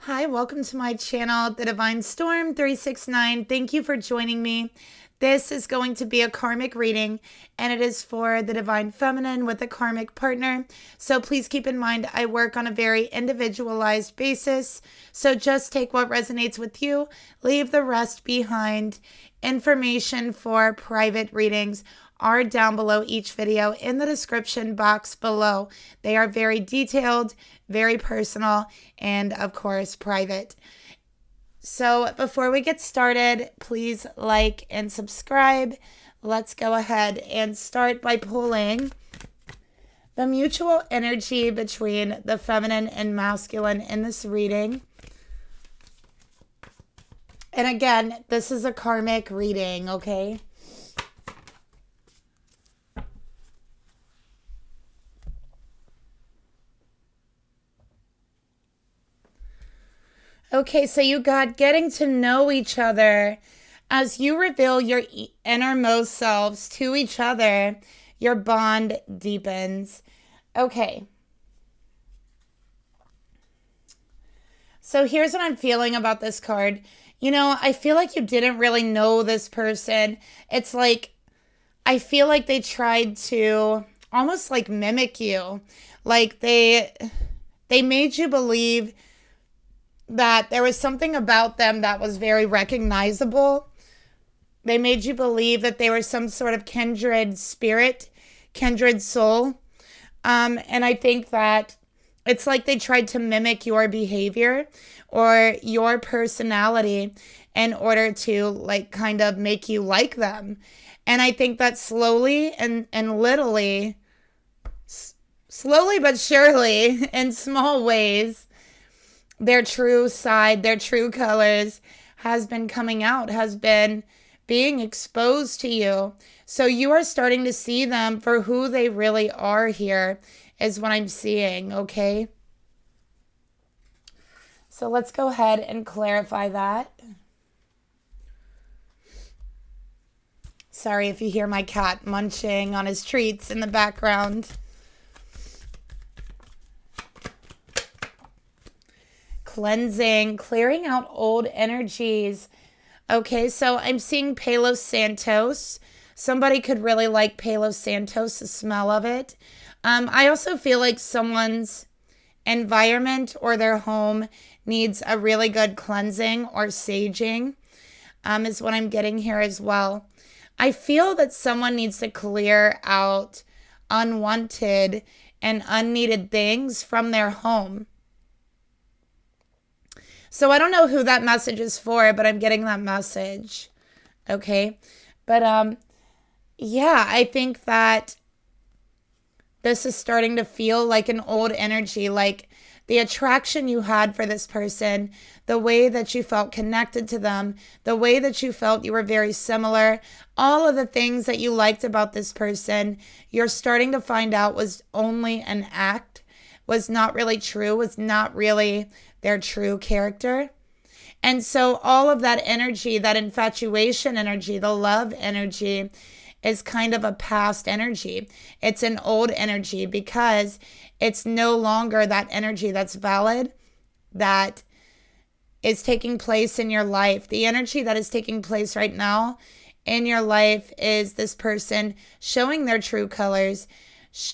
Hi, welcome to my channel, The Divine Storm 369. Thank you for joining me. This is going to be a karmic reading, and it is for the divine feminine with a karmic partner. So please keep in mind, I work on a very individualized basis. So just take what resonates with you, leave the rest behind. Information for private readings are down below each video in the description box below. They are very detailed, very personal, and of course, private. So before we get started, please like and subscribe. Let's go ahead and start by pulling the mutual energy between the feminine and masculine in this reading. And again, this is a karmic reading, okay? Okay, so you got getting to know each other. As you reveal your innermost selves to each other, your bond deepens. Okay. So here's what I'm feeling about this card. You know, I feel like you didn't really know this person. It's like, I feel like they tried to almost like mimic you. Like they made you believe that there was something about them that was very recognizable. They made you believe that they were some sort of kindred spirit, kindred soul. And I think that it's like they tried to mimic your behavior or your personality in order to like kind of make you like them. And I think that slowly but surely, in small ways, their true side, their true colors has been coming out, has been being exposed to you. So you are starting to see them for who they really are here, is what I'm seeing, okay? So let's go ahead and clarify that. Sorry if you hear my cat munching on his treats in the background. Cleansing, clearing out old energies. Okay, so I'm seeing Palo Santos. Somebody could really like Palo Santos, the smell of it. I also feel like someone's environment or their home needs a really good cleansing or saging, is what I'm getting here as well. I feel that someone needs to clear out unwanted and unneeded things from their home. So I don't know who that message is for, but I'm getting that message. Okay. But yeah, I think that this is starting to feel like an old energy, like the attraction you had for this person, the way that you felt connected to them, the way that you felt you were very similar, all of the things that you liked about this person, you're starting to find out was only an act, was not really true, was not really their true character. And so all of that energy, that infatuation energy, the love energy, is kind of a past energy. It's an old energy because it's no longer that energy that's valid, that is taking place in your life. The energy that is taking place right now in your life is this person showing their true colors,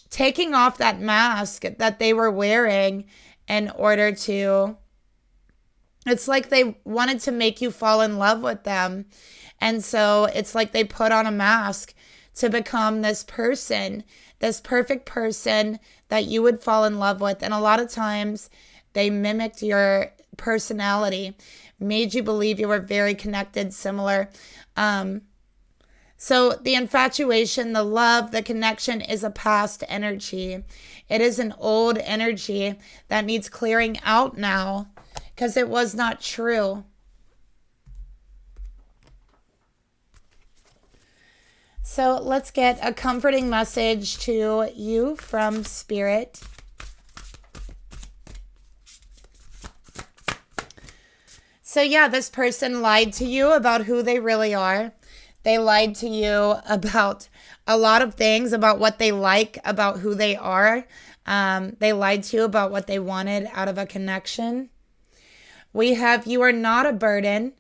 taking off that mask that they were wearing in order to, it's like they wanted to make you fall in love with them. And so it's like they put on a mask to become this person, this perfect person that you would fall in love with. And a lot of times they mimicked your personality, made you believe you were very connected, similar. So the infatuation, the love, the connection is a past energy. It is an old energy that needs clearing out now because it was not true. So let's get a comforting message to you from Spirit. So yeah, this person lied to you about who they really are. They lied to you about a lot of things, about what they like, about who they are. They lied to you about what they wanted out of a connection. We have you are not a burden,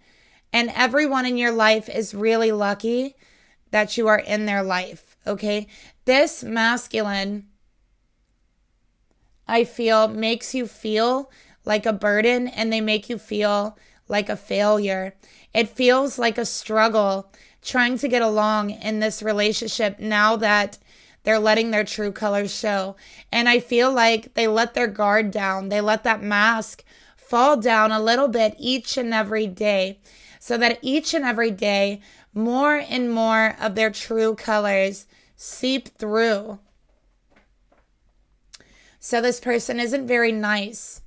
and everyone in your life is really lucky that you are in their life, okay? This masculine, I feel, makes you feel like a burden, and they make you feel like a failure. It feels like a struggle trying to get along in this relationship now that they're letting their true colors show. And I feel like they let their guard down. They let that mask fall down a little bit each and every day, so that each and every day, more and more of their true colors seep through. So this person isn't very nice,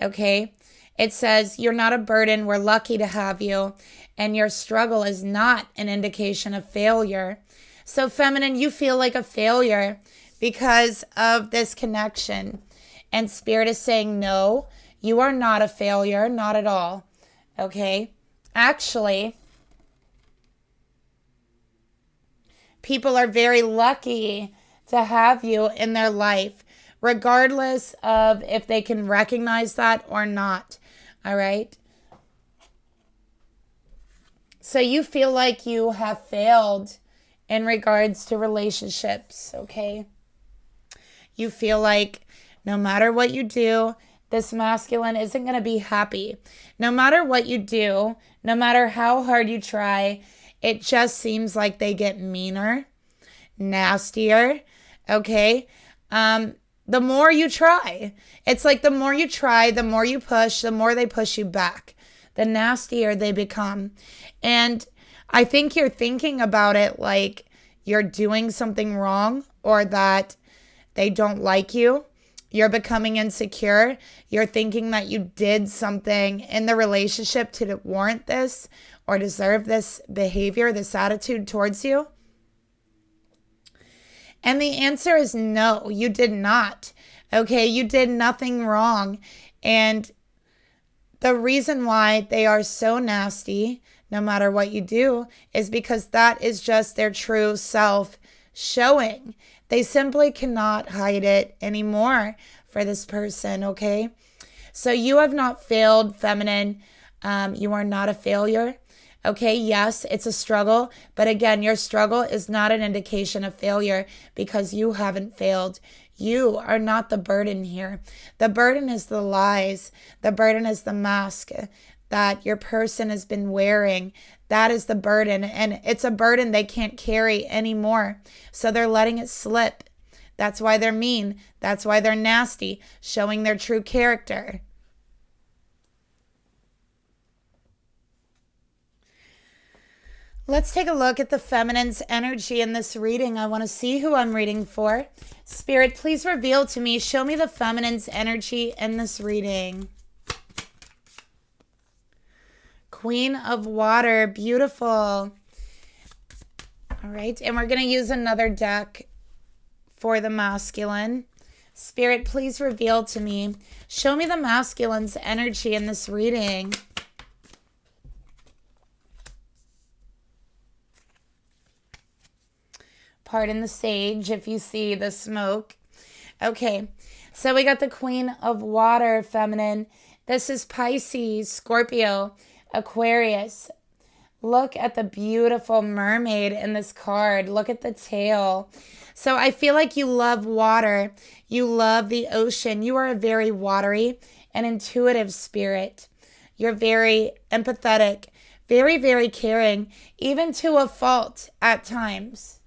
okay? It says, you're not a burden. We're lucky to have you. And your struggle is not an indication of failure. So feminine, you feel like a failure because of this connection. And Spirit is saying, no, you are not a failure. Not at all. Okay? Actually, people are very lucky to have you in their life, regardless of if they can recognize that or not. All right? So you feel like you have failed in regards to relationships, okay? You feel like no matter what you do, this masculine isn't going to be happy. No matter what you do, no matter how hard you try, it just seems like they get meaner, nastier, okay? The more you try. It's like the more you try, the more you push, the more they push you back. The nastier they become. And I think you're thinking about it like you're doing something wrong or that they don't like you. You're becoming insecure. You're thinking that you did something in the relationship to warrant this or deserve this behavior, this attitude towards you. And the answer is no, you did not. Okay, you did nothing wrong. And the reason why they are so nasty, no matter what you do, is because that is just their true self showing. They simply cannot hide it anymore for this person, okay? So you have not failed, feminine. You are not a failure. Okay, yes, it's a struggle. But again, your struggle is not an indication of failure because you haven't failed. You are not the burden here. The burden is the lies. The burden is the mask that your person has been wearing. That is the burden. And it's a burden they can't carry anymore. So they're letting it slip. That's why they're mean. That's why they're nasty, showing their true character. Let's take a look at the feminine's energy in this reading. I want to see who I'm reading for. Spirit, please reveal to me. Show me the feminine's energy in this reading. Queen of Water. Beautiful. All right. And we're going to use another deck for the masculine. Spirit, please reveal to me. Show me the masculine's energy in this reading. Pardon the sage if you see the smoke. Okay, so we got the Queen of Water, feminine. This is Pisces, Scorpio, Aquarius. Look at the beautiful mermaid in this card. Look at the tail. So I feel like you love water. You love the ocean. You are a very watery and intuitive spirit. You're very empathetic, very, very caring, even to a fault at times.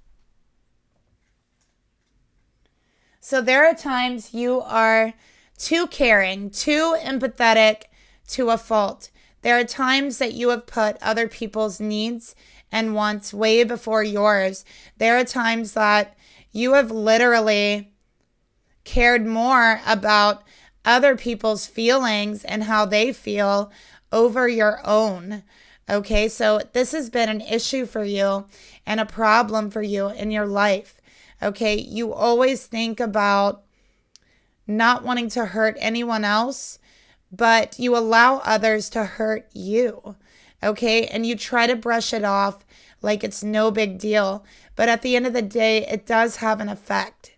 So there are times you are too caring, too empathetic to a fault. There are times that you have put other people's needs and wants way before yours. There are times that you have literally cared more about other people's feelings and how they feel over your own. Okay, so this has been an issue for you and a problem for you in your life. Okay, you always think about not wanting to hurt anyone else, but you allow others to hurt you. Okay, and you try to brush it off like it's no big deal. But at the end of the day, it does have an effect.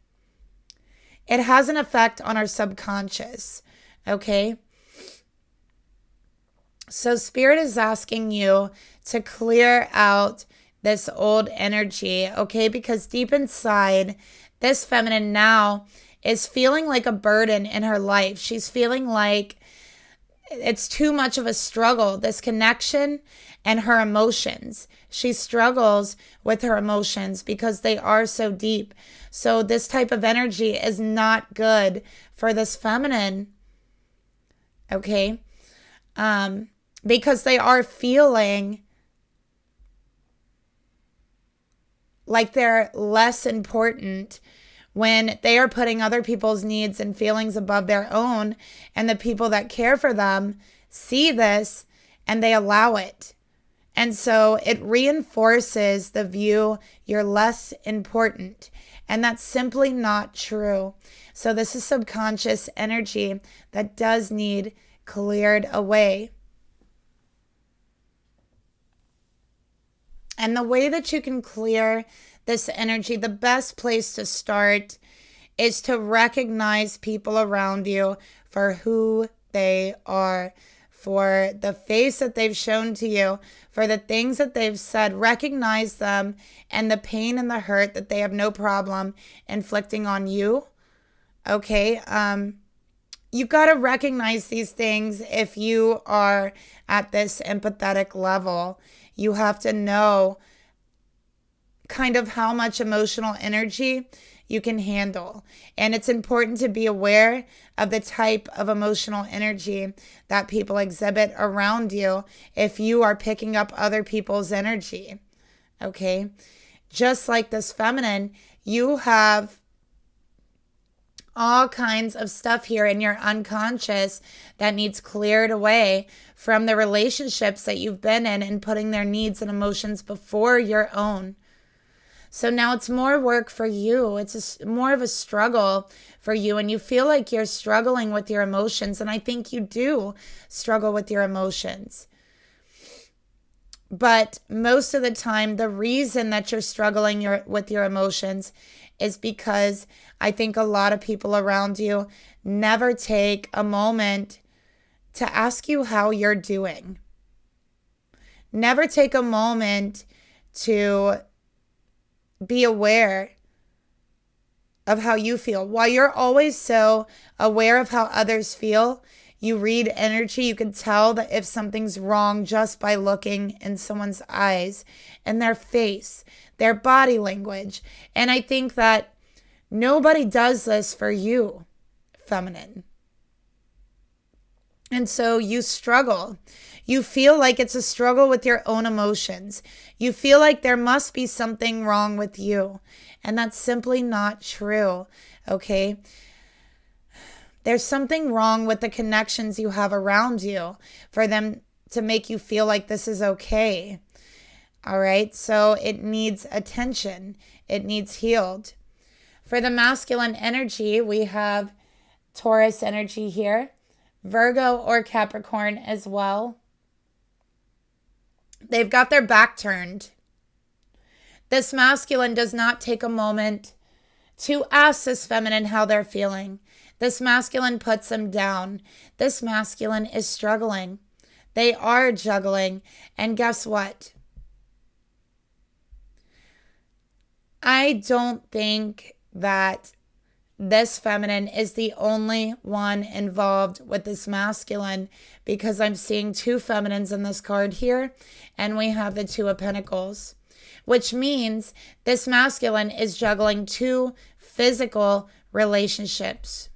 It has an effect on our subconscious. Okay. So Spirit is asking you to clear out this old energy, okay? Because deep inside, this feminine now is feeling like a burden in her life. She's feeling like it's too much of a struggle, this connection and her emotions. She struggles with her emotions because they are so deep. So this type of energy is not good for this feminine, okay? Because they are feeling like they're less important when they are putting other people's needs and feelings above their own, and the people that care for them see this and they allow it. And so it reinforces the view you're less important. And that's simply not true. So this is subconscious energy that does need cleared away. And the way that you can clear this energy, the best place to start is to recognize people around you for who they are, for the face that they've shown to you, for the things that they've said. Recognize them and the pain and the hurt that they have no problem inflicting on you. Okay? You got to recognize these things if you are at this empathetic level. You have to know kind of how much emotional energy you can handle. And it's important to be aware of the type of emotional energy that people exhibit around you if you are picking up other people's energy. Okay? Just like this feminine, you have all kinds of stuff here in your unconscious that needs cleared away from the relationships that you've been in and putting their needs and emotions before your own. So now it's more work for you. It's more of a struggle for you, and you feel like you're struggling with your emotions, and I think you do struggle with your emotions. But most of the time, the reason that you're struggling with your emotions is because I think a lot of people around you never take a moment to ask you how you're doing. Never take a moment to be aware of how you feel. While you're always so aware of how others feel, you read energy. You can tell that if something's wrong just by looking in someone's eyes and their face, their body language. And I think that nobody does this for you, feminine. And so you struggle. You feel like it's a struggle with your own emotions. You feel like there must be something wrong with you. And that's simply not true, okay? There's something wrong with the connections you have around you for them to make you feel like this is okay. All right? So it needs attention. It needs healed. For the masculine energy, we have Taurus energy here, Virgo or Capricorn as well. They've got their back turned. This masculine does not take a moment to ask this feminine how they're feeling. This masculine puts them down. This masculine is struggling. They are juggling. And guess what? I don't think that this feminine is the only one involved with this masculine, because I'm seeing two feminines in this card here, and we have the Two of Pentacles, which means this masculine is juggling two physical relationships.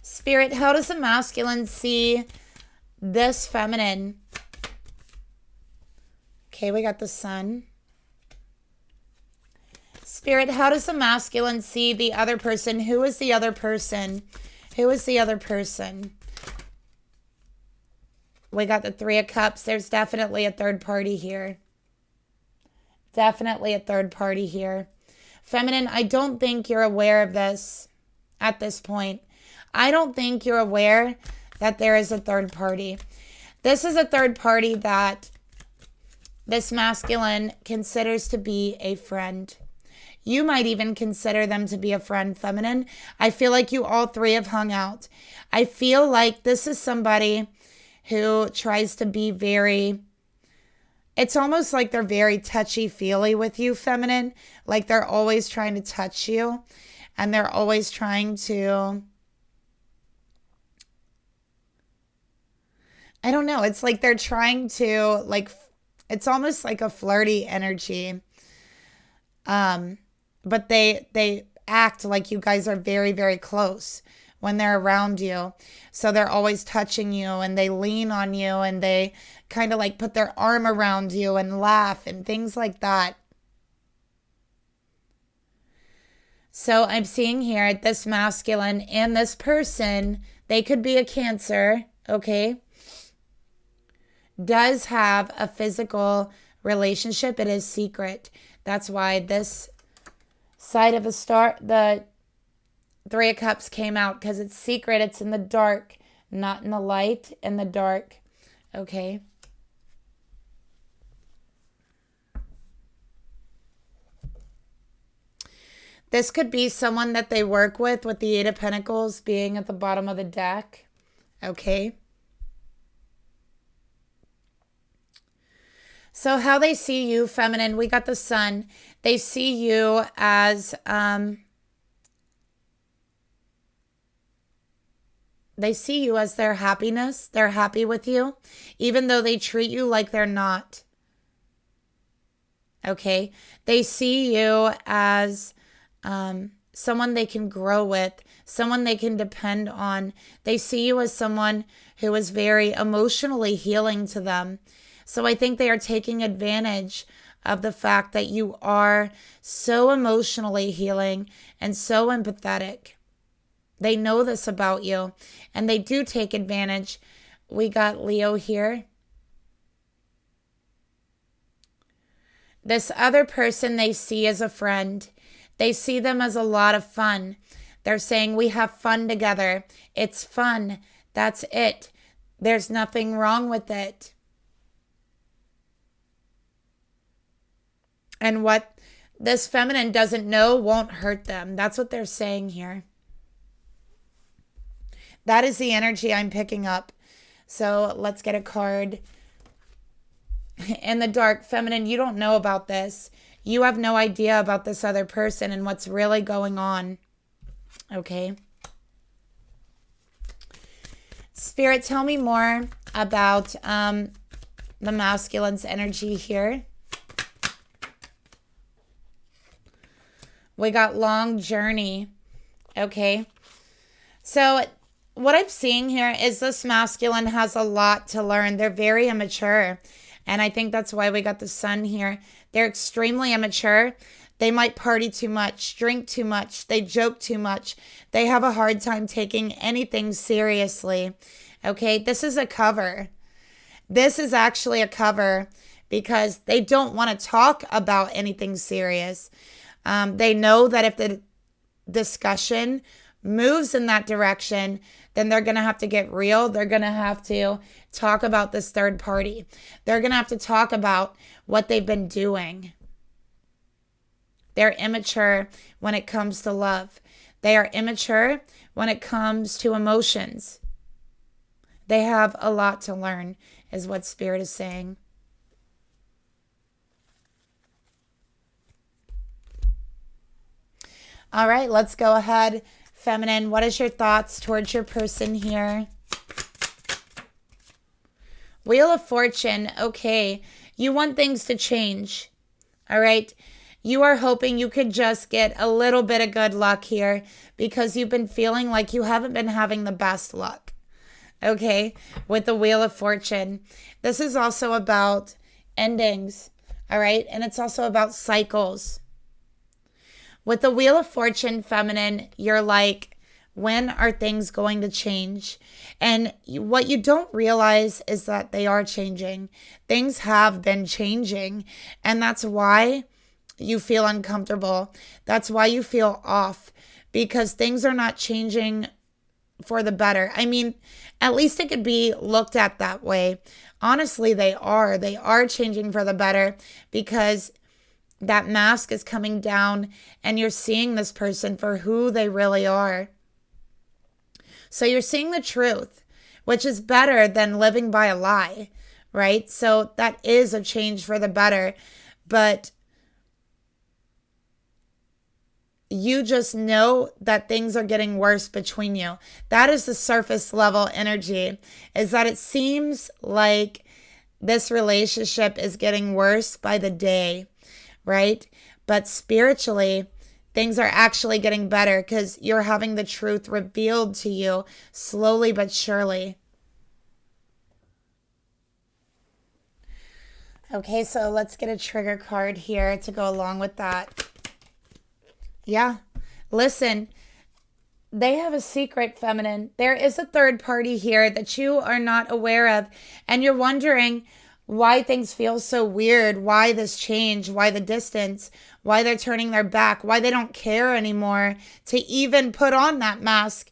Spirit, how does the masculine see this feminine? Okay, we got the Sun. Spirit, how does the masculine see the other person? Who is the other person? Who is the other person? We got the Three of Cups. There's definitely a third party here. Definitely a third party here. Feminine, I don't think you're aware of this at this point. I don't think you're aware that there is a third party. This is a third party that this masculine considers to be a friend. You might even consider them to be a friend, feminine. I feel like you all three have hung out. I feel like this is somebody who tries to be very, it's almost like they're very touchy-feely with you, feminine. Like they're always trying to touch you. And they're always trying to, I don't know. It's like they're trying to, like, it's almost like a flirty energy. But they act like you guys are very, very close when they're around you. So they're always touching you and they lean on you and they kind of like put their arm around you and laugh and things like that. So I'm seeing here this masculine and this person, they could be a Cancer, okay, does have a physical relationship. It is secret. That's why this side of the star, the Three of Cups came out, because it's secret. It's in the dark, not in the light, in the dark. Okay. This could be someone that they work with the Eight of Pentacles being at the bottom of the deck. Okay. So how they see you, feminine, we got the Sun. They see you as, they see you as their happiness. They're happy with you, even though they treat you like they're not. Okay. They see you as someone they can grow with, someone they can depend on. They see you as someone who is very emotionally healing to them. So I think they are taking advantage of the fact that you are so emotionally healing and so empathetic. They know this about you, and they do take advantage. We got Leo here. This other person they see as a friend. They see them as a lot of fun. They're saying, we have fun together. It's fun. That's it. There's nothing wrong with it. And what this feminine doesn't know won't hurt them. That's what they're saying here. That is the energy I'm picking up. So let's get a card. In the dark, feminine, you don't know about this. You have no idea about this other person and what's really going on. Okay. Spirit, tell me more about the masculine's energy here. We got long journey. Okay. So what I'm seeing here is this masculine has a lot to learn. They're very immature. And I think that's why we got the Sun here. They're extremely immature. They might party too much, drink too much. They joke too much. They have a hard time taking anything seriously. Okay. This is a cover. This is actually a cover because they don't want to talk about anything serious. They know that if the discussion moves in that direction, then they're going to have to get real. They're going to have to talk about this third party. They're going to have to talk about what they've been doing. They're immature when it comes to love. They are immature when it comes to emotions. They have a lot to learn, is what Spirit is saying. All right, let's go ahead. Feminine, what is your thoughts towards your person here? Wheel of Fortune. Okay, you want things to change. All right. You are hoping you could just get a little bit of good luck here because you've been feeling like you haven't been having the best luck. Okay, with the Wheel of Fortune. This is also about endings. All right, and it's also about cycles. With the Wheel of Fortune, feminine, you're like, when are things going to change? And what you don't realize is that they are changing. Things have been changing. And that's why you feel uncomfortable. That's why you feel off. Because things are not changing for the better. I mean, at least it could be looked at that way. Honestly, they are. They are changing for the better because that mask is coming down and you're seeing this person for who they really are. So you're seeing the truth, which is better than living by a lie, right? So that is a change for the better. But you just know that things are getting worse between you. That is the surface level energy, is that it seems like this relationship is getting worse by the day, right? But spiritually, things are actually getting better because you're having the truth revealed to you slowly but surely. Okay, so let's get a trigger card here to go along with that. Yeah, listen, they have a secret, feminine. There is a third party here that you are not aware of, and you're wondering why things feel so weird, why this change, why the distance, why they're turning their back, why they don't care anymore to even put on that mask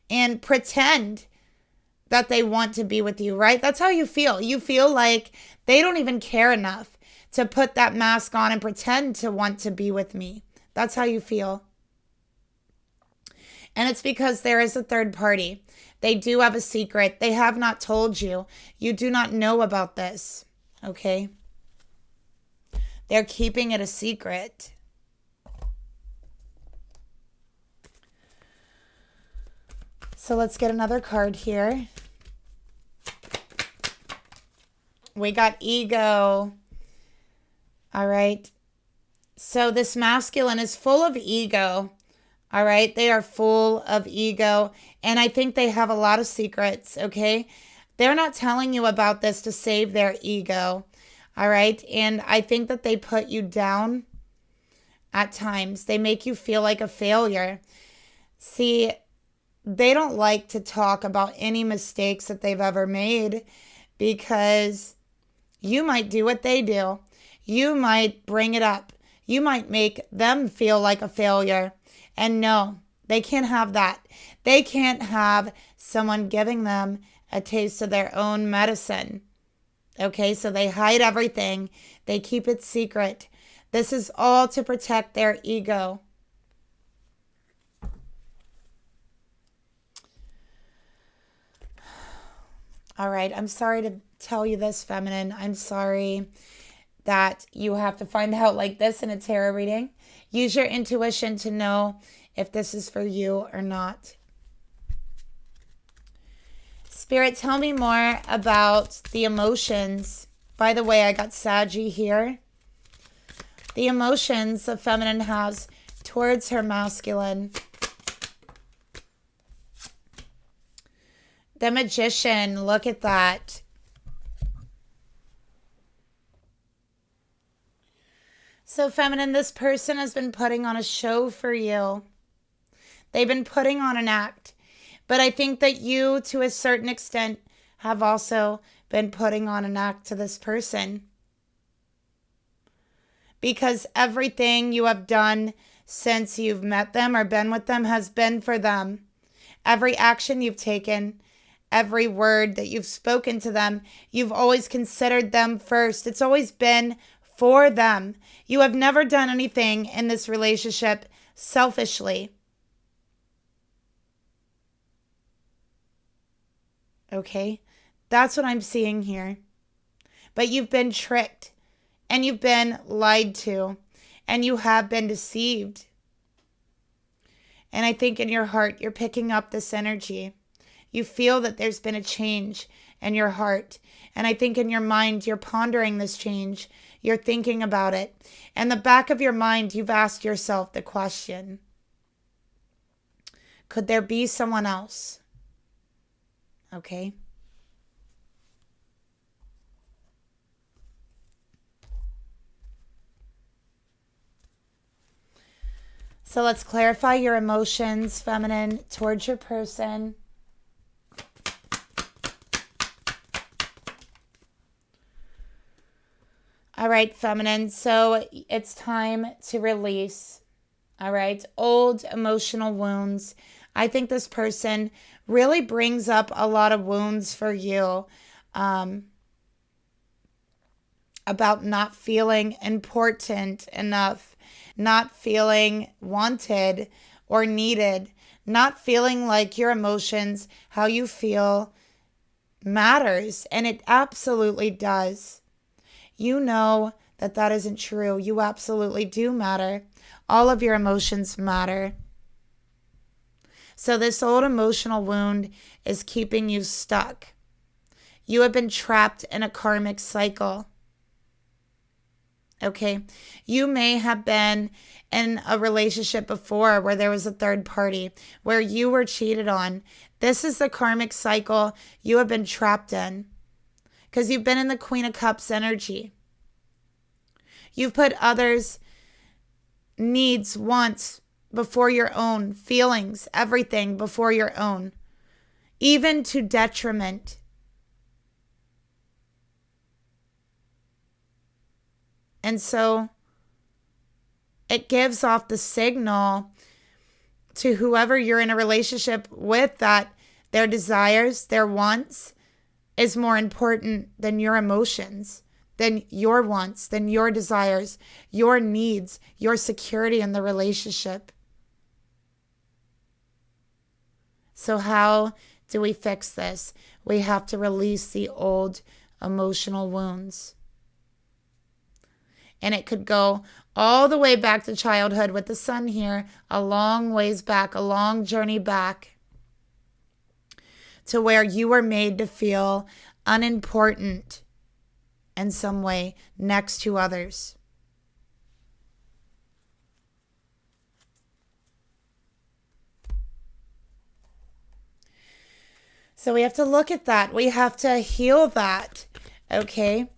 and pretend that they want to be with you, right? That's how you feel. You feel like they don't even care enough to put that mask on and pretend to want to be with me. That's how you feel. And it's because there is a third party. They do have a secret. They have not told you. You do not know about this, okay? They're keeping it a secret. So let's get another card here. We got ego. All right. So this masculine is full of ego. All right. They are full of ego. And I think they have a lot of secrets. Okay. They're not telling you about this to save their ego. All right. And I think that they put you down at times. They make you feel like a failure. See, they don't like to talk about any mistakes that they've ever made because you might do what they do. You might bring it up. You might make them feel like a failure. And no, they can't have that. They can't have someone giving them a taste of their own medicine. Okay, so they hide everything. They keep it secret. This is all to protect their ego. All right, I'm sorry to tell you this, feminine. I'm sorry that you have to find out like this in a tarot reading. Use your intuition to know if this is for you or not. Spirit, tell me more about the emotions. By the way, I got Saggy here. The emotions the feminine has towards her masculine. The Magician, look at that. So feminine, this person has been putting on a show for you. They've been putting on an act. But I think that you, to a certain extent, have also been putting on an act to this person. Because everything you have done since you've met them or been with them has been for them. Every action you've taken, every word that you've spoken to them, you've always considered them first. It's always been for them. You have never done anything in this relationship selfishly. Okay? That's what I'm seeing here. But you've been tricked and you've been lied to and you have been deceived. And I think in your heart, you're picking up this energy. You feel that there's been a change in your heart. And I think in your mind, you're pondering this change. You're thinking about it. In the back of your mind, you've asked yourself the question, could there be someone else? Okay. So let's clarify your emotions, feminine, towards your person. All right, feminine, so it's time to release. All right, old emotional wounds. I think this person really brings up a lot of wounds for you. about not feeling important enough, not feeling wanted or needed, not feeling like your emotions, how you feel matters. And it absolutely does. You know that that isn't true. You absolutely do matter. All of your emotions matter. So this old emotional wound is keeping you stuck. You have been trapped in a karmic cycle. Okay? You may have been in a relationship before where there was a third party, where you were cheated on. This is the karmic cycle you have been trapped in because you've been in the Queen of Cups energy. You've put others' needs, wants before your own, feelings, everything before your own, even to detriment. And so it gives off the signal to whoever you're in a relationship with that their desires, their wants is more important than your emotions, than your wants, than your desires, your needs, your security in the relationship. So how do we fix this? We have to release the old emotional wounds. And it could go all the way back to childhood with the sun here, a long ways back, a long journey back to where you were made to feel unimportant in some way next to others. So we have to look at that. We have to heal that, okay?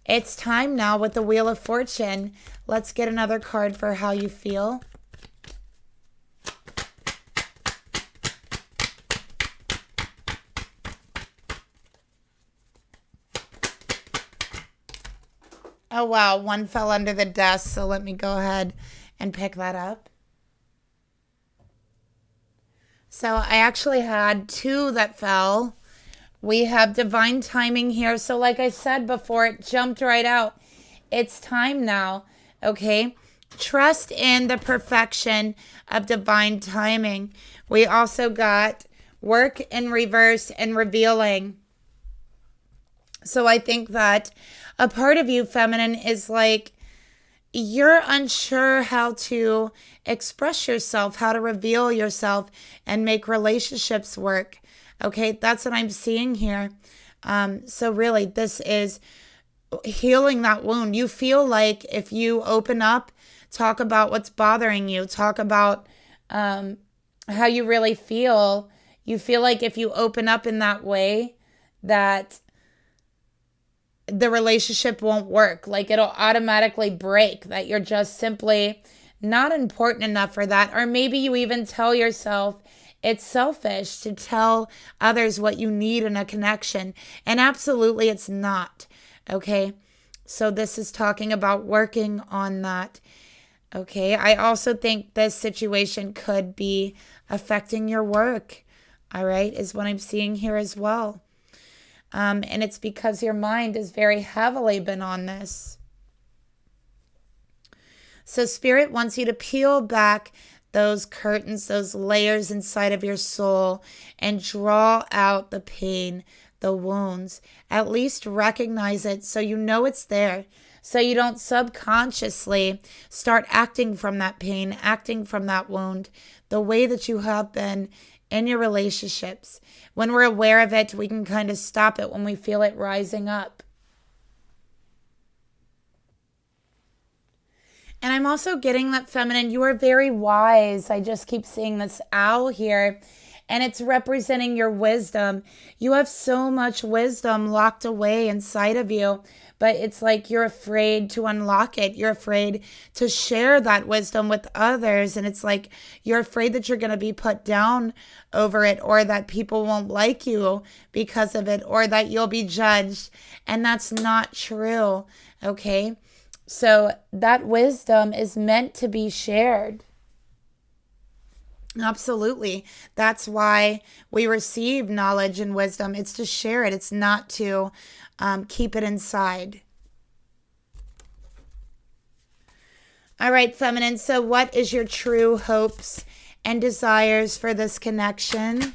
It's time now with the Wheel of Fortune. Let's get another card for how you feel. Oh, wow. One fell under the desk, so let me go ahead and pick that up. So I actually had two that fell. We have divine timing here. So like I said before, it jumped right out. It's time now, okay? Trust in the perfection of divine timing. We also got work in reverse and revealing. So I think that a part of you, feminine, is like you're unsure how to express yourself, how to reveal yourself and make relationships work. Okay, that's what I'm seeing here. So really, this is healing that wound. You feel like if you open up, talk about what's bothering you, talk about how you really feel, you feel like if you open up in that way, that the relationship won't work. Like it'll automatically break, that you're just simply not important enough for that. Or maybe you even tell yourself, it's selfish to tell others what you need in a connection. And absolutely it's not. Okay. So this is talking about working on that. Okay. I also think this situation could be affecting your work. All right. Is what I'm seeing here as well. And it's because your mind has very heavily been on this. So Spirit wants you to peel back those curtains, those layers inside of your soul, and draw out the pain, the wounds. At least recognize it so you know it's there. So you don't subconsciously start acting from that pain, acting from that wound, the way that you have been in your relationships. When we're aware of it, we can kind of stop it when we feel it rising up. And I'm also getting that, feminine, you are very wise. I just keep seeing this owl here, and it's representing your wisdom. You have so much wisdom locked away inside of you, but it's like you're afraid to unlock it. You're afraid to share that wisdom with others, and it's like you're afraid that you're going to be put down over it, or that people won't like you because of it, or that you'll be judged, and that's not true, okay? So that wisdom is meant to be shared. Absolutely. That's why we receive knowledge and wisdom. It's to share it. It's not to keep it inside. All right, feminine. So what is your true hopes and desires for this connection?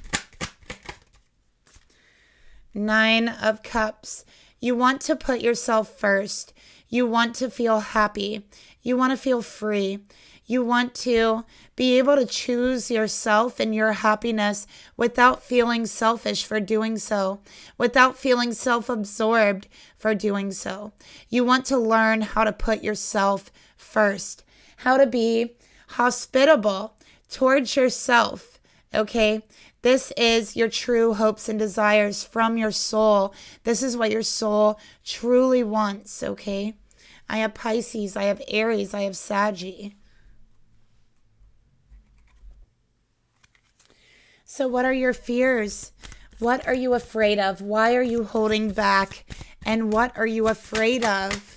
9 of Cups. You want to put yourself first. You want to feel happy. You want to feel free. You want to be able to choose yourself and your happiness without feeling selfish for doing so, without feeling self-absorbed for doing so. You want to learn how to put yourself first, how to be hospitable towards yourself, okay? This is your true hopes and desires from your soul. This is what your soul truly wants, okay? I have Pisces, I have Aries, I have Sagittarius. So what are your fears? What are you afraid of? Why are you holding back? And what are you afraid of?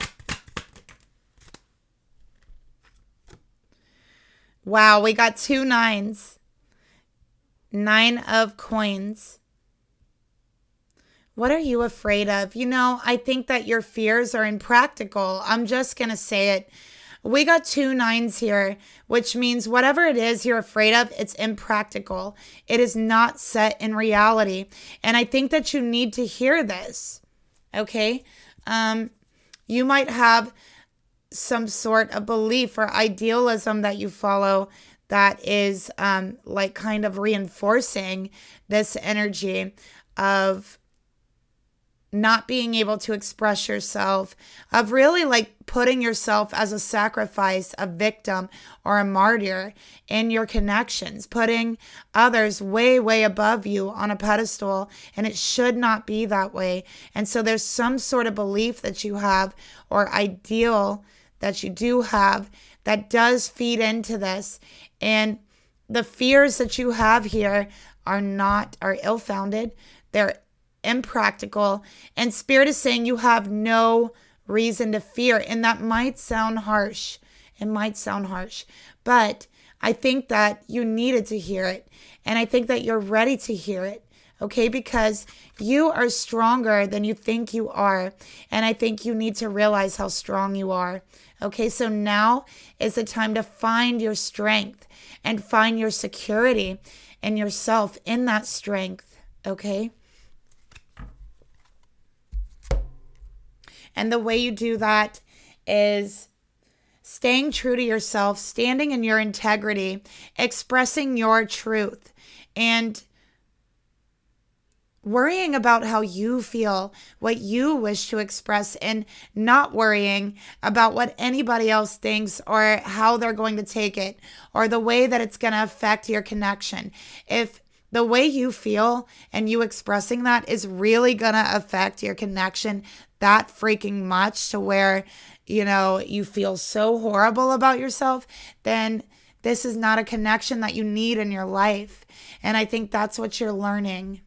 Wow, we got 2 9s. 9 of Coins. What are you afraid of? You know, I think that your fears are impractical. I'm just going to say it. We got 2 9s here, which means whatever it is you're afraid of, it's impractical. It is not set in reality. And I think that you need to hear this, okay? You might have some sort of belief or idealism that you follow that is like kind of reinforcing this energy of not being able to express yourself, of really like putting yourself as a sacrifice, a victim, or a martyr in your connections, putting others way, way above you on a pedestal, and it should not be that way. And so there's some sort of belief that you have or ideal that you do have that does feed into this. And the fears that you have here are ill-founded. They're impractical, and Spirit is saying you have no reason to fear. And that might sound harsh. It might sound harsh, but I think that you needed to hear it, and I think that you're ready to hear it, okay? Because you are stronger than you think you are, and I think you need to realize how strong you are, okay? So now is the time to find your strength and find your security in yourself, in that strength, okay? And the way you do that is staying true to yourself, standing in your integrity, expressing your truth, and worrying about how you feel, what you wish to express, and not worrying about what anybody else thinks or how they're going to take it or the way that it's going to affect your connection. If the way you feel and you expressing that is really going to affect your connection that freaking much to where, you know, you feel so horrible about yourself, then this is not a connection that you need in your life. And I think that's what you're learning.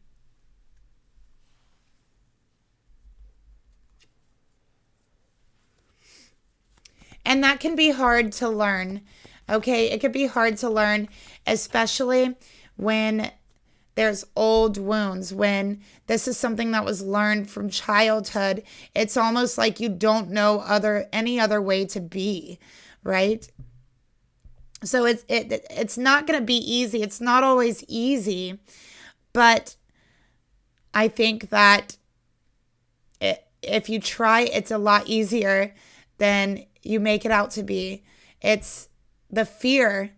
And that can be hard to learn, okay? It can be hard to learn, especially when there's old wounds, when this is something that was learned from childhood. It's almost like you don't know any other way to be, right? So it's not going to be easy. It's not always easy, but I think that if you try, it's a lot easier than you make it out to be. It's the fear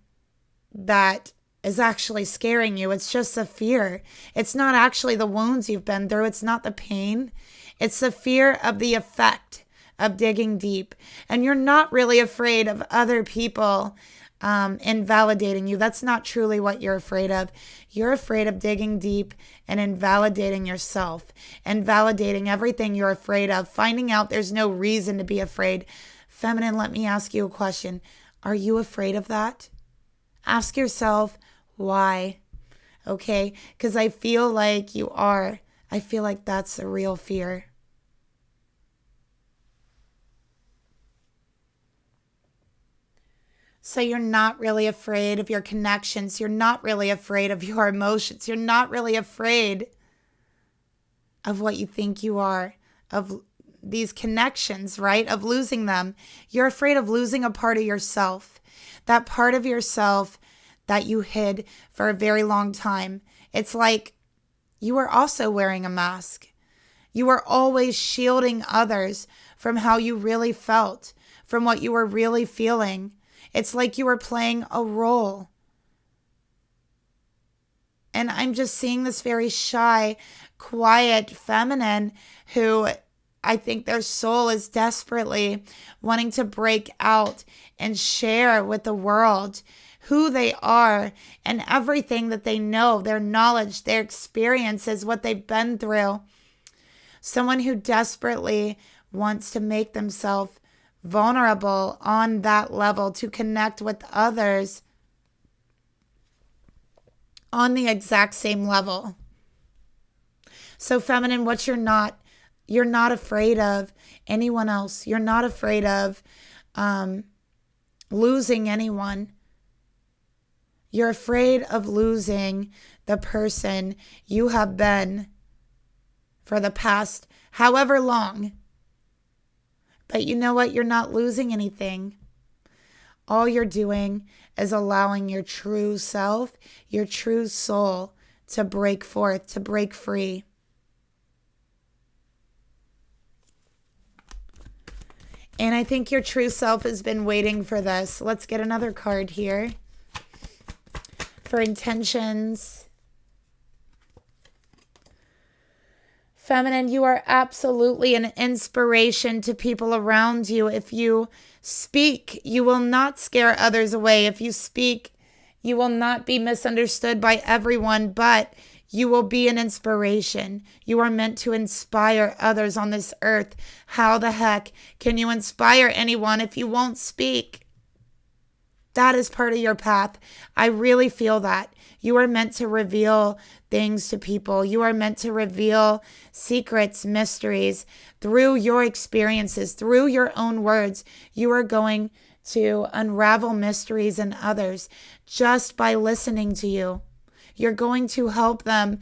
that is actually scaring you. It's just the fear. It's not actually the wounds you've been through. It's not the pain. It's the fear of the effect of digging deep. And you're not really afraid of other people invalidating you. That's not truly what you're afraid of. You're afraid of digging deep and invalidating yourself, invalidating everything you're afraid of, finding out there's no reason to be afraid. Feminine, let me ask you a question. Are you afraid of that? Ask yourself why, okay? Because I feel like you are. I feel like that's a real fear. So you're not really afraid of your connections. You're not really afraid of your emotions. You're not really afraid of what you think you are, of these connections, right? Of losing them. You're afraid of losing a part of yourself. That part of yourself that you hid for a very long time. It's like you were also wearing a mask. You were always shielding others from how you really felt, from what you were really feeling. It's like you were playing a role. And I'm just seeing this very shy, quiet feminine who I think their soul is desperately wanting to break out and share with the world who they are and everything that they know, their knowledge, their experiences, what they've been through. Someone who desperately wants to make themselves vulnerable on that level to connect with others on the exact same level. So feminine, what you're not afraid of anyone else. You're not afraid of losing anyone. You're afraid of losing the person you have been for the past however long. But you know what? You're not losing anything. All you're doing is allowing your true self, your true soul to break forth, to break free. And I think your true self has been waiting for this. Let's get another card here for intentions. Feminine, you are absolutely an inspiration to people around you. If you speak, you will not scare others away. If you speak, you will not be misunderstood by everyone, but you will be an inspiration. You are meant to inspire others on this earth. How the heck can you inspire anyone if you won't speak? That is part of your path. I really feel that. You are meant to reveal things to people. You are meant to reveal secrets, mysteries through your experiences, through your own words. You are going to unravel mysteries in others just by listening to you. You're going to help them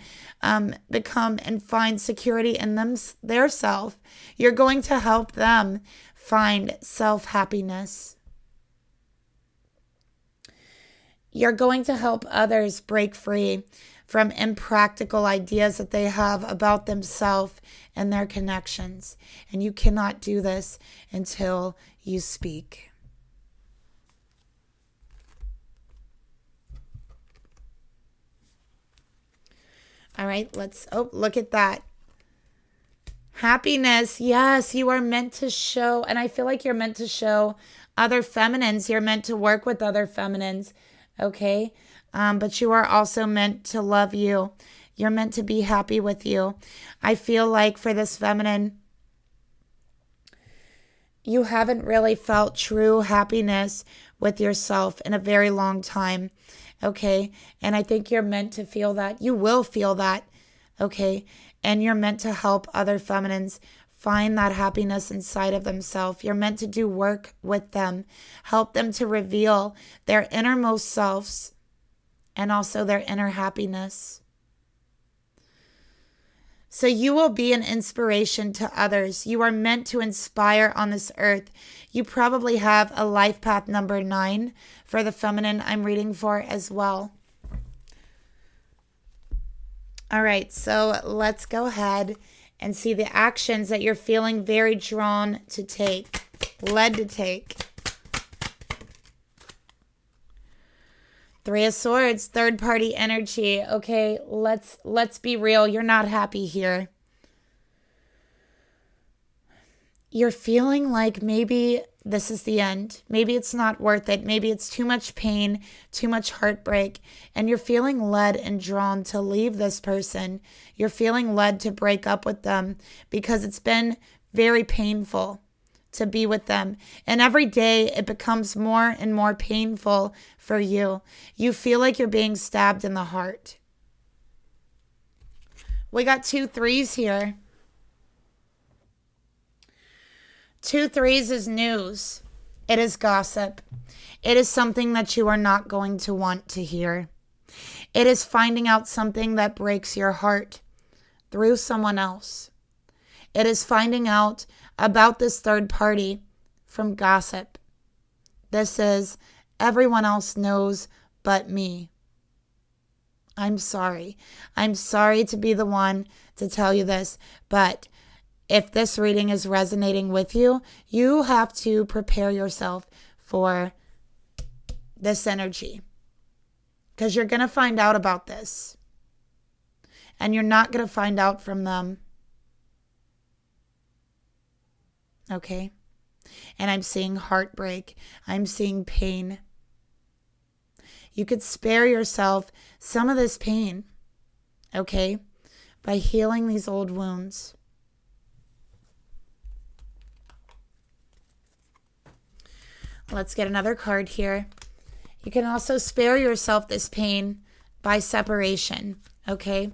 become and find security in their self. You're going to help them find self-happiness. You're going to help others break free from impractical ideas that they have about themselves and their connections. And you cannot do this until you speak. All right, look at that. Happiness. Yes, you are meant to show, and I feel like you're meant to show other feminines. You're meant to work with other feminines. Okay, but you are also meant to love you. You're meant to be happy with you. I feel like for this feminine, you haven't really felt true happiness with yourself in a very long time. Okay, and I think you're meant to feel that. You will feel that. Okay, and you're meant to help other feminines find that happiness inside of themselves. You're meant to do work with them, help them to reveal their innermost selves and also their inner happiness. So you will be an inspiration to others. You are meant to inspire on this earth. You probably have a life path number 9 for the feminine I'm reading for as well. All right, so let's go ahead and see the actions that you're feeling very drawn to take, led to take. 3 of Swords, third party energy. Okay, let's be real. You're not happy here. You're feeling like maybe this is the end. Maybe it's not worth it. Maybe it's too much pain, too much heartbreak, and you're feeling led and drawn to leave this person. You're feeling led to break up with them because it's been very painful to be with them. And every day it becomes more and more painful for you. You feel like you're being stabbed in the heart. We got 2 3s here. 2 3s is news. It is gossip. It is something that you are not going to want to hear. It is finding out something that breaks your heart through someone else. It is finding out about this third party from gossip. This is everyone else knows but me. I'm sorry. I'm sorry to be the one to tell you this, but if this reading is resonating with you, you have to prepare yourself for this energy, because you're going to find out about this, and you're not going to find out from them. Okay? And I'm seeing heartbreak. I'm seeing pain. You could spare yourself some of this pain, okay, by healing these old wounds. Let's get another card here. You can also spare yourself this pain by separation, okay?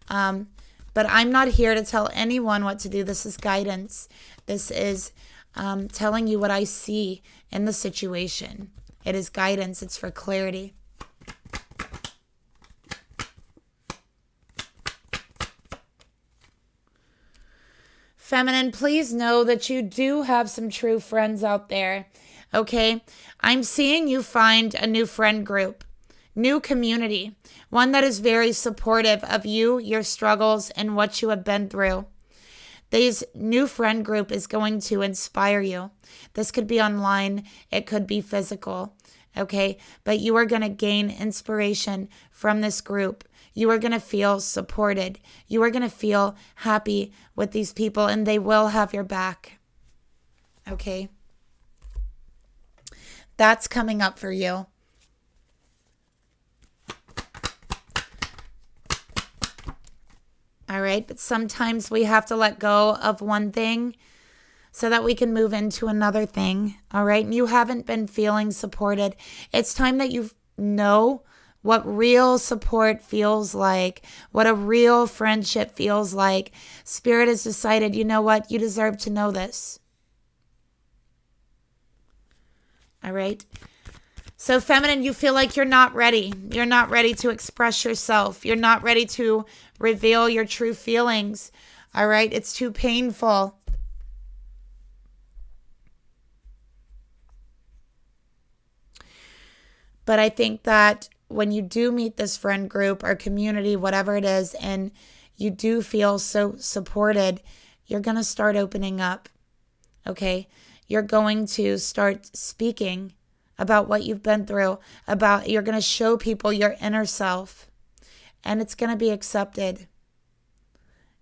But I'm not here to tell anyone what to do. This is guidance. This is telling you what I see in the situation. It is guidance. It's for clarity. Feminine, please know that you do have some true friends out there, okay? I'm seeing you find a new friend group, new community, one that is very supportive of you, your struggles, and what you have been through. This new friend group is going to inspire you. This could be online. It could be physical, okay? But you are going to gain inspiration from this group. You are going to feel supported. You are going to feel happy with these people, and they will have your back. Okay? That's coming up for you. All right? But sometimes we have to let go of one thing so that we can move into another thing. All right? And you haven't been feeling supported. It's time that you know what real support feels like, what a real friendship feels like. Spirit has decided, you know what? You deserve to know this. All right? So feminine, you feel like you're not ready. You're not ready to express yourself. You're not ready to reveal your true feelings. All right? It's too painful. But I think that when you do meet this friend group or community, whatever it is, and you do feel so supported, you're going to start opening up, okay? You're going to start speaking about what you've been through, you're going to show people your inner self, and it's going to be accepted,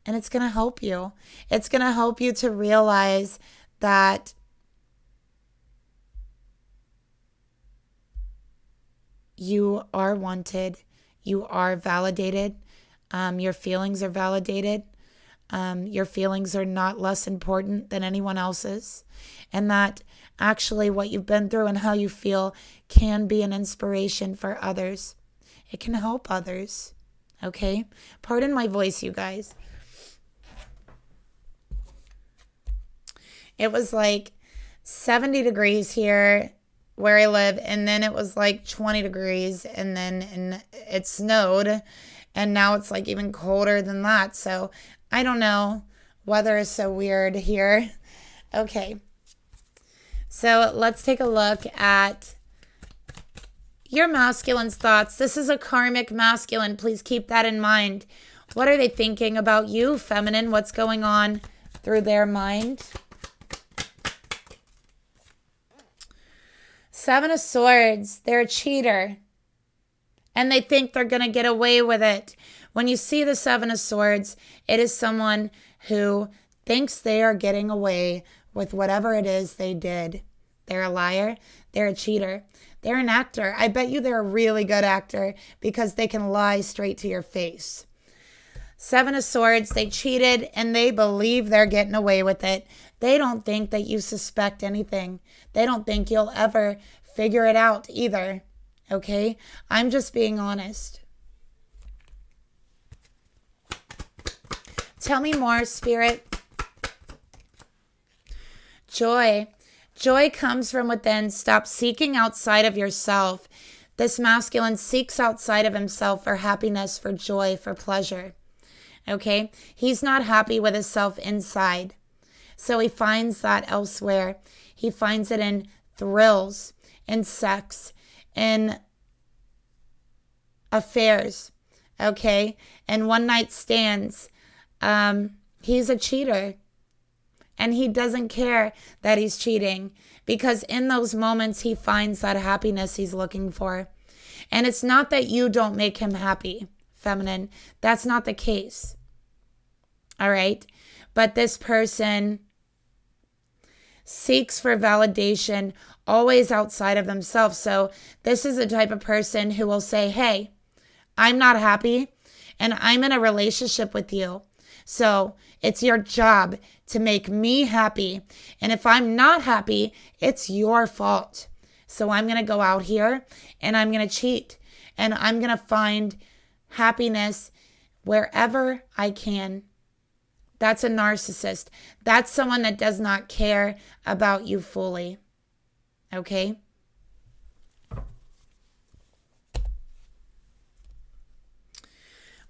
and it's going to help you. It's going to help you to realize that you are wanted, you are validated, your feelings are validated, your feelings are not less important than anyone else's, and that actually what you've been through and how you feel can be an inspiration for others. It can help others, okay? Pardon my voice, you guys. It was like 70 degrees here where I live, and then it was like 20 degrees, and then it snowed, and now it's like even colder than that. So I don't know. Weather is so weird here. Okay. So let's take a look at your masculine's thoughts. This is a karmic masculine. Please keep that in mind. What are they thinking about you, feminine? What's going on through their mind? Seven of Swords. They're a cheater, and they think they're going to get away with it. When you see the Seven of Swords, it is someone who thinks they are getting away with whatever it is they did. They're a liar. They're a cheater. They're an actor. I bet you they're a really good actor because they can lie straight to your face. Seven of Swords, they cheated and they believe they're getting away with it. They don't think that you suspect anything. They don't think you'll ever figure it out either. Okay? I'm just being honest. Tell me more, Spirit. Joy. Joy comes from within. Stop seeking outside of yourself. This masculine seeks outside of himself for happiness, for joy, for pleasure. Okay? He's not happy with himself inside. So he finds that elsewhere. He finds it in thrills, in sex, in affairs, okay? And one night stands. He's a cheater. And he doesn't care that he's cheating, because in those moments he finds that happiness he's looking for. And it's not that you don't make him happy, feminine. That's not the case. All right? But this person seeks for validation always outside of themselves. So this is the type of person who will say, hey, I'm not happy and I'm in a relationship with you. So it's your job to make me happy. And if I'm not happy, it's your fault. So I'm going to go out here and I'm going to cheat. And I'm going to find happiness wherever I can. That's a narcissist. That's someone that does not care about you fully. Okay?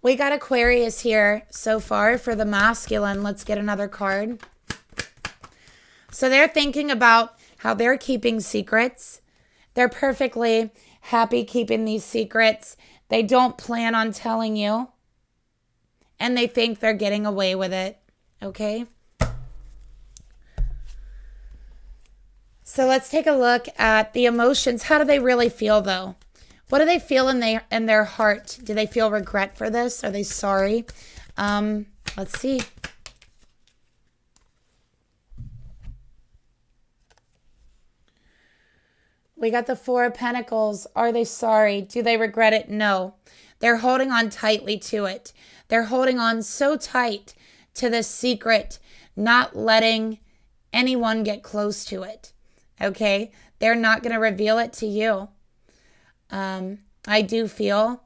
We got Aquarius here so far for the masculine. Let's get another card. So they're thinking about how they're keeping secrets. They're perfectly happy keeping these secrets. They don't plan on telling you. And they think they're getting away with it. Okay? So let's take a look at the emotions. How do they really feel, though? What do they feel in their heart? Do they feel regret for this? Are they sorry? Let's see. We got the Four of Pentacles. Are they sorry? Do they regret it? No. They're holding on tightly to it. They're holding on so tight to this secret, not letting anyone get close to it. Okay? They're not going to reveal it to you. I do feel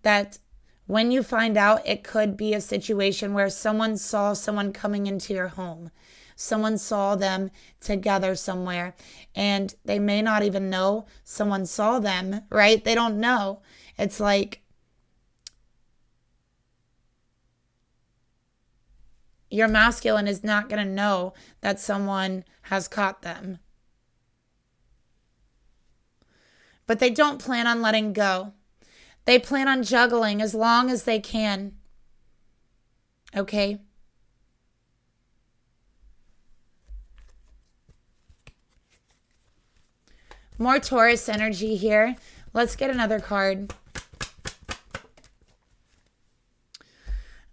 that when you find out, it could be a situation where someone saw someone coming into your home. Someone saw them together somewhere, and they may not even know someone saw them, right? They don't know. It's like your masculine is not going to know that someone has caught them. But they don't plan on letting go. They plan on juggling as long as they can. Okay? More Taurus energy here. Let's get another card.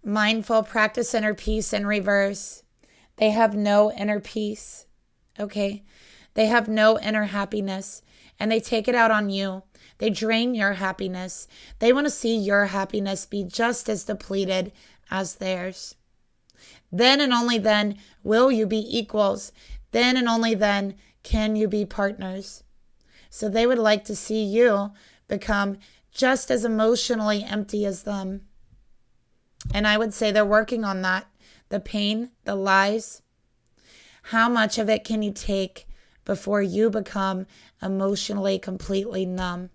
Mindful, practice inner peace in reverse. They have no inner peace. Okay? They have no inner happiness. And they take it out on you. They drain your happiness. They want to see your happiness be just as depleted as theirs. Then and only then will you be equals. Then and only then can you be partners. So they would like to see you become just as emotionally empty as them. And I would say they're working on that. The pain, the lies. How much of it can you take before you become emotionally completely numb?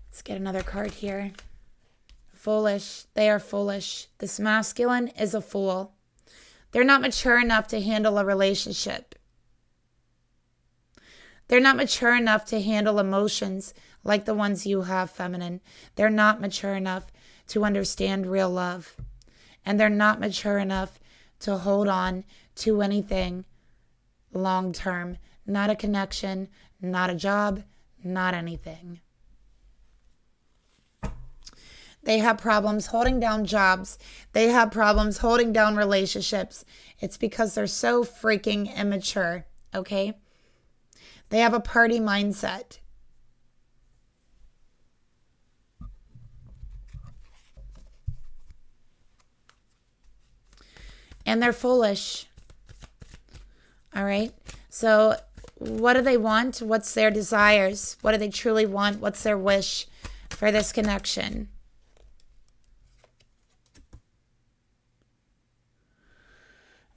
Let's get another card here. Foolish. They are foolish. This masculine is a fool. They're not mature enough to handle a relationship. They're not mature enough to handle emotions like the ones you have, feminine. They're not mature enough to understand real love. And they're not mature enough to hold on to anything long term. Not a connection, not a job, not anything. They have problems holding down jobs. They have problems holding down relationships. It's because they're so freaking immature, okay? They have a party mindset. And they're foolish. All right? So what do they want? What's their desires? What do they truly want? What's their wish for this connection?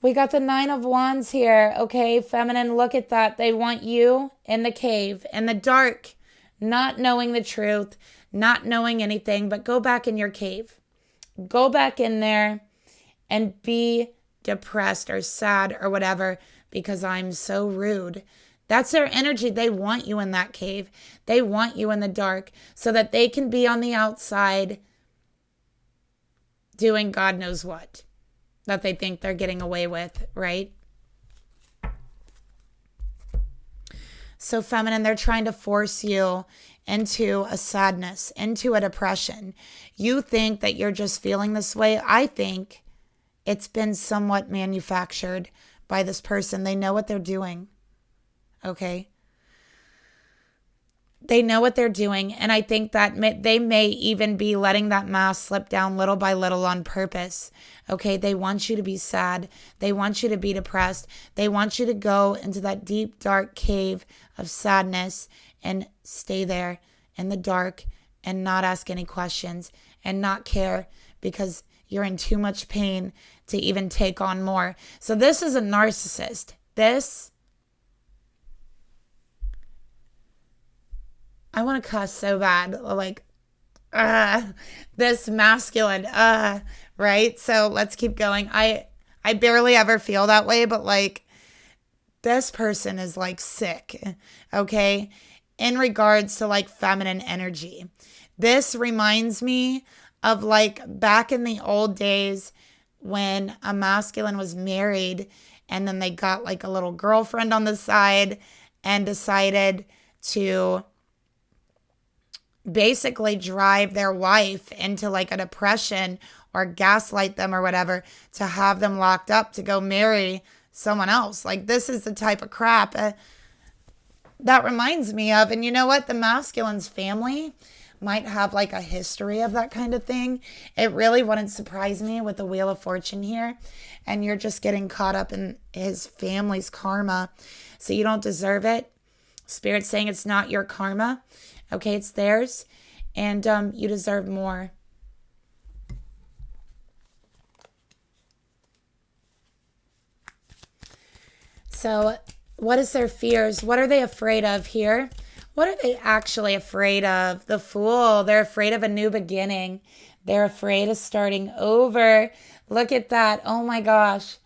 We got the Nine of Wands here, okay? Feminine, look at that. They want you in the cave, in the dark, not knowing the truth, not knowing anything, but go back in your cave. Go back in there and be depressed or sad or whatever because I'm so rude. That's their energy. They want you in that cave. They want you in the dark so that they can be on the outside doing God knows what that they think they're getting away with, right? So feminine, they're trying to force you into a sadness, into a depression. You think that you're just feeling this way. I think it's been somewhat manufactured by this person. They know what they're doing. Okay? They know what they're doing. And I think that they may even be letting that mask slip down little by little on purpose. Okay? They want you to be sad. They want you to be depressed. They want you to go into that deep, dark cave of sadness and stay there in the dark and not ask any questions and not care because you're in too much pain to even take on more. So this is a narcissist. I want to cuss so bad. Like, this masculine, right? So let's keep going. I barely ever feel that way, but like, this person is like sick, okay? In regards to like feminine energy. This reminds me of like back in the old days when a masculine was married and then they got like a little girlfriend on the side and decided to basically drive their wife into like a depression or gaslight them or whatever to have them locked up to go marry someone else. Like, this is the type of crap that reminds me of. And you know what? The masculine's family might have like a history of that kind of thing. It really wouldn't surprise me with the Wheel of Fortune here. And you're just getting caught up in his family's karma. So you don't deserve it. Spirit's saying it's not your karma. Okay, it's theirs. And you deserve more. So what is their fears? What are they afraid of here? What are they actually afraid of? The Fool. They're afraid of a new beginning. They're afraid of starting over. Look at that. Oh my gosh.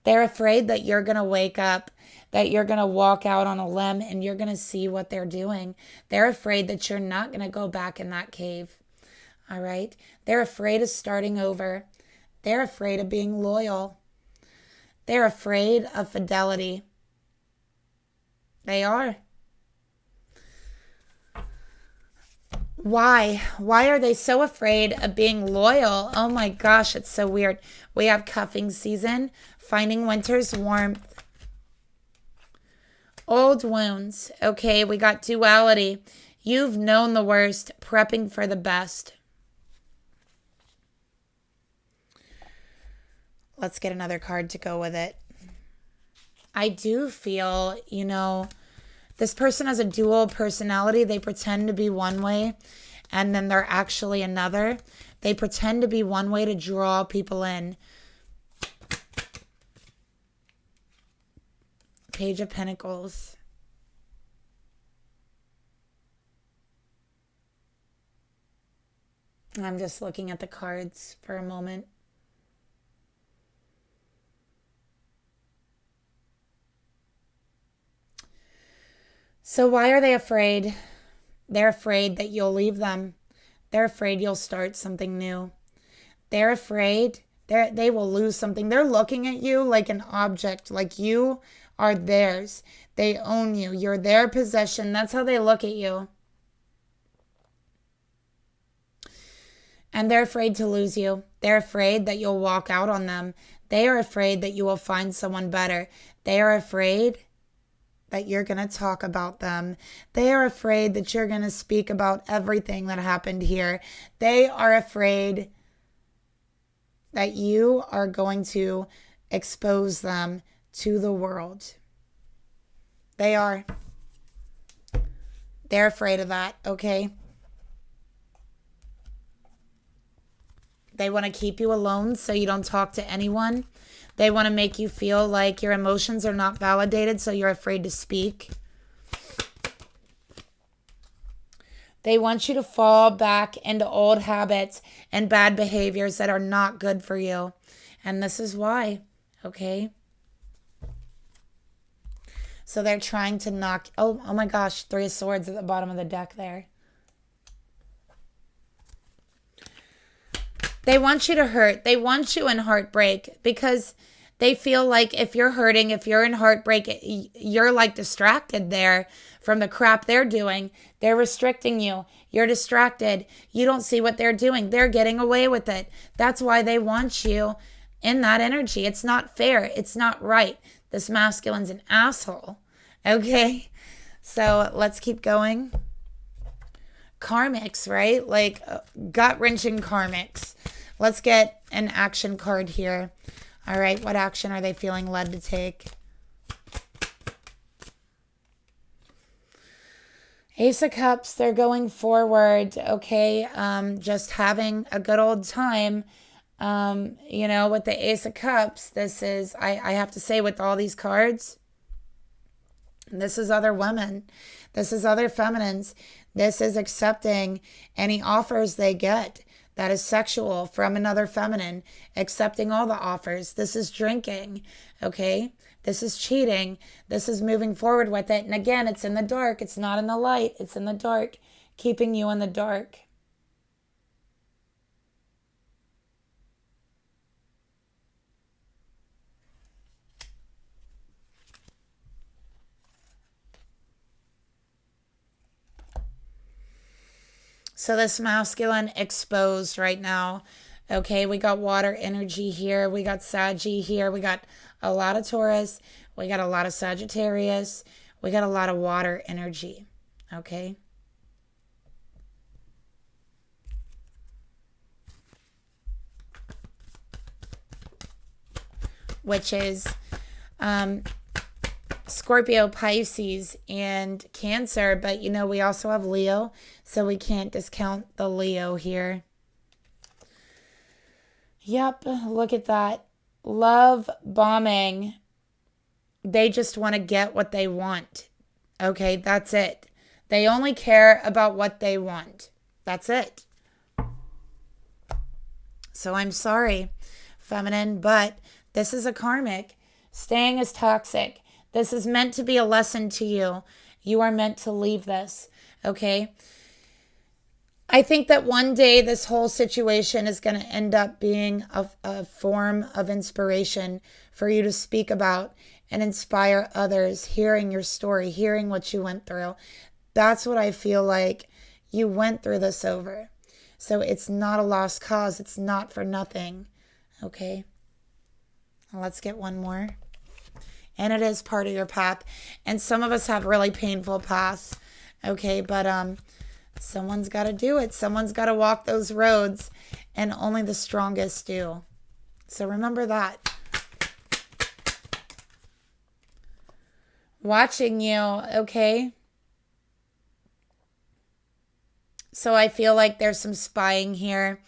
They're afraid that you're going to wake up, that you're going to walk out on a limb and you're going to see what they're doing. They're afraid that you're not going to go back in that cave. All right? They're afraid of starting over. They're afraid of being loyal. They're afraid of fidelity. They are. Why? Why are they so afraid of being loyal? Oh my gosh, it's so weird. We have cuffing season, finding winter's warmth, old wounds. Okay, we got duality. You've known the worst, prepping for the best. Let's get another card to go with it. I do feel, this person has a dual personality. They pretend to be one way and then they're actually another. They pretend to be one way to draw people in. Page of Pentacles. I'm just looking at the cards for a moment. So why are they afraid? They're afraid that you'll leave them. They're afraid you'll start something new. They're afraid they will lose something. They're looking at you like an object, like you are theirs. They own you. You're their possession. That's how they look at you. And they're afraid to lose you. They're afraid that you'll walk out on them. They are afraid that you will find someone better. They are afraid that you're going to talk about them. They are afraid that you're going to speak about everything that happened here. They are afraid that you are going to expose them to the world. They are. They're afraid of that, okay? They want to keep you alone so you don't talk to anyone. They want to make you feel like your emotions are not validated, so you're afraid to speak. They want you to fall back into old habits and bad behaviors that are not good for you. And this is why, okay? So they're trying to knock, oh my gosh, 3 of Swords at the bottom of the deck there. They want you to hurt. They want you in heartbreak because they feel like if you're hurting, if you're in heartbreak, you're like distracted there from the crap they're doing. They're restricting you. You're distracted. You don't see what they're doing. They're getting away with it. That's why they want you in that energy. It's not fair. It's not right. This masculine's an asshole. Okay? So let's keep going. Karmics, right? Like gut-wrenching karmics. Let's get an action card here. All right, what action are they feeling led to take? Ace of Cups, they're going forward, okay? Just having a good old time. You know, with the Ace of Cups, this is, I have to say with all these cards, this is other women. This is other feminines. This is accepting any offers they get that is sexual from another feminine, accepting all the offers. This is drinking, okay? This is cheating. This is moving forward with it. And again, it's in the dark. It's not in the light. It's in the dark, keeping you in the dark. So this masculine exposed right now. Okay, we got water energy here. We got Saggy here. We got a lot of Taurus. We got a lot of Sagittarius. We got a lot of water energy. Okay. Which is Scorpio, Pisces, and Cancer. But, you know, we also have Leo, so we can't discount the Leo here. Yep, look at that. Love bombing. They just want to get what they want. Okay, that's it. They only care about what they want. That's it. So I'm sorry, feminine, but this is a karmic. Staying is toxic. This is meant to be a lesson to you. You are meant to leave this, okay? I think that one day this whole situation is going to end up being a form of inspiration for you to speak about and inspire others, hearing your story, hearing what you went through. That's what I feel like you went through this over. So it's not a lost cause. It's not for nothing, okay? Let's get one more. And it is part of your path. And some of us have really painful paths, okay? But someone's got to do it. Someone's got to walk those roads, and only the strongest do. So remember that. Watching you, okay? So I feel like there's some spying here.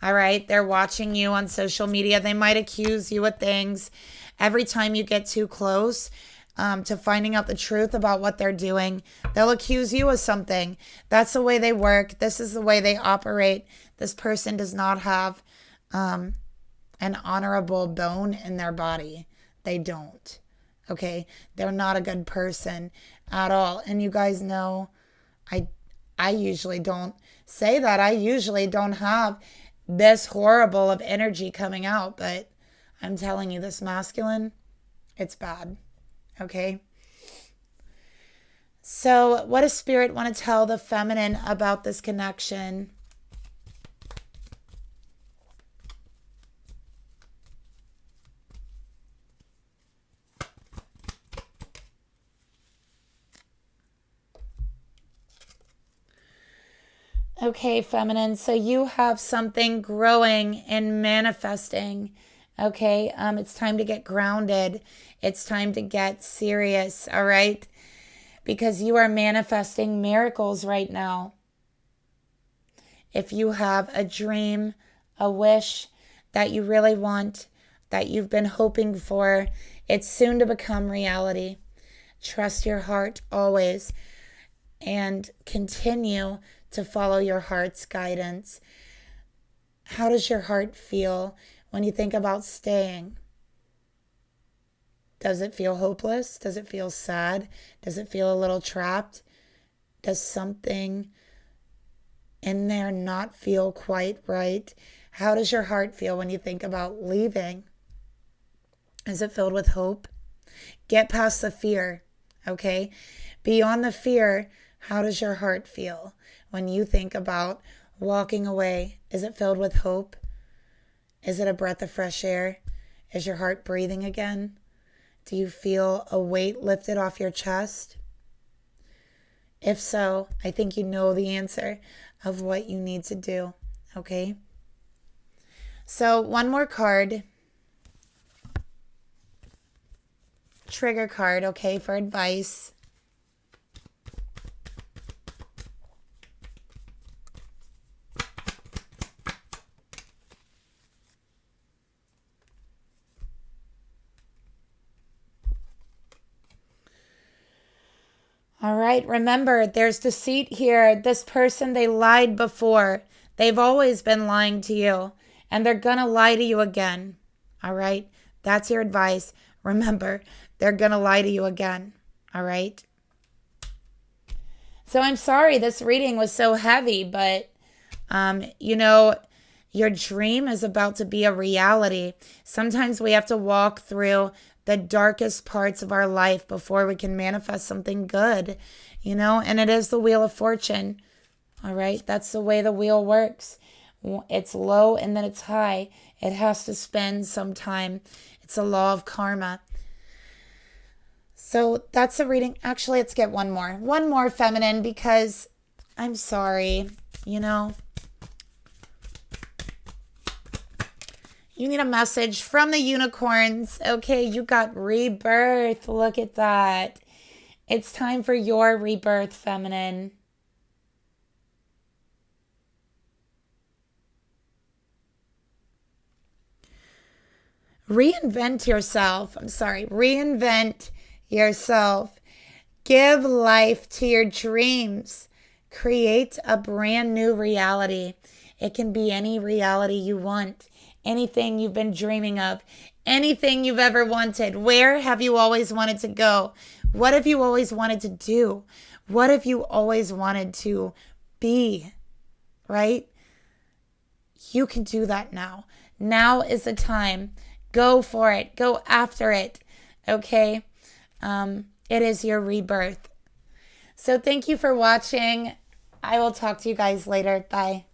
All right, they're watching you on social media. They might accuse you of things. Every time you get too close to finding out the truth about what they're doing, they'll accuse you of something. That's the way they work. This is the way they operate. This person does not have an honorable bone in their body. They don't. Okay? They're not a good person at all. And you guys know, I usually don't say that. I usually don't have this horrible of energy coming out, but I'm telling you, this masculine, it's bad. Okay? So what does Spirit want to tell the feminine about this connection? Okay, feminine, so you have something growing and manifesting. Okay, it's time to get grounded. It's time to get serious, all right? Because you are manifesting miracles right now. If you have a dream, a wish that you really want, that you've been hoping for, it's soon to become reality. Trust your heart always and continue to follow your heart's guidance. How does your heart feel when you think about staying? Does it feel hopeless? Does it feel sad? Does it feel a little trapped? Does something in there not feel quite right? How does your heart feel when you think about leaving? Is it filled with hope? Get past the fear, okay? Beyond the fear, how does your heart feel when you think about walking away? Is it filled with hope? Is it a breath of fresh air? Is your heart breathing again? Do you feel a weight lifted off your chest? If so, I think you know the answer of what you need to do, okay? So one more card. Trigger card, okay, for advice. All right, remember, there's deceit here. This person, they lied before. They've always been lying to you, and they're going to lie to you again. All right, that's your advice. Remember, they're going to lie to you again. All right. So I'm sorry this reading was so heavy, but, your dream is about to be a reality. Sometimes we have to walk through the darkest parts of our life before we can manifest something good, and it is the Wheel of Fortune. All right. That's the way the wheel works. It's low and then it's high. It has to spend some time. It's a law of karma. So that's the reading. Actually, let's get one more feminine, because I'm sorry, you need a message from the unicorns. Okay, you got rebirth. Look at that. It's time for your rebirth, feminine. Reinvent yourself. Reinvent yourself. Give life to your dreams. Create a brand new reality. It can be any reality you want. Anything you've been dreaming of, anything you've ever wanted. Where have you always wanted to go? What have you always wanted to do? What have you always wanted to be, right? You can do that now. Now is the time. Go for it. Go after it, okay? It is your rebirth. So thank you for watching. I will talk to you guys later. Bye.